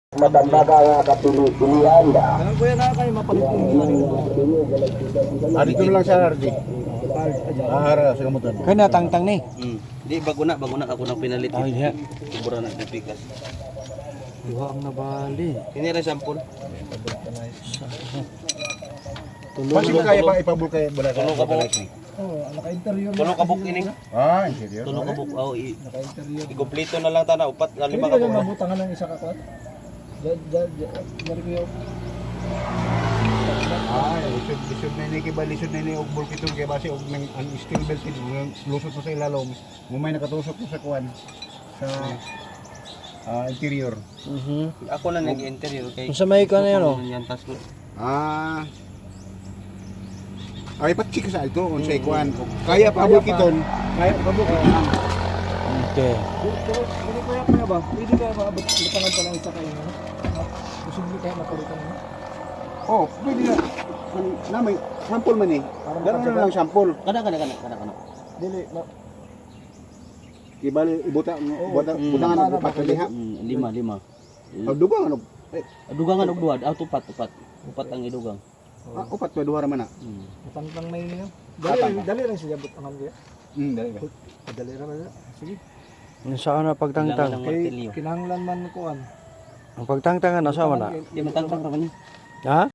Matanda ka nga kapili-pilihan da. Ano kuya na kayo mapalit ko Dito na lang siya, RD. Ara sa kamutan. Kaya natangtang ni. Di bago na ako nang pinalit. Ay, diha. Kubura na pikas. Duha ang nabali. Kini ra sampol. Pasi ko kaya pa ipabul kay bala ka. Tulong ka po. Naka-interior. Tulong ka buk ini. Ah, interior. Tulong ka buk. Oh, Naka-interior. i-kompleto na lang tana upat na Hindi lima ka ka lang po. mabutangan ng isa ka kwat. Dari ko yung Ah, lisod na ini kiba lisod na ini og bul kitong kay base og nang ang steel belt lusot na sa ilalom. Mumay nakatusok ko sa kuan sa interior. Ako na nag-interior kay. Sa may ka na yun, oh. Yan tas ko. Ah. Ay patsi ka sa ito unsay kuan. Kaya pabul kiton. Kaya pabul kiton. Okay. Hindi kaya ba? Pwede kaya maabot lutangan pa lang isa kayo, no? Posible kaya mapalutan mo? Oh, pwede na. Na may sample man eh. Gano'n na lang sample. Kana. Dili, Ibali ibuta butangan og upat diha. Lima. Dugang ano? Dugangan og duha, upat. Upat ang idugang. Upat pa duha ra man na. matangtang na yun yun. Tatang. Dali lang siya butangan kaya. Dali ba. Dali ra ba? Sige. Saan na pagtangtang? Ang Kay martilyo. kinahanglan man kuan. Ang pagtangtangan nasa man na? Di matangtang ra man. Ha?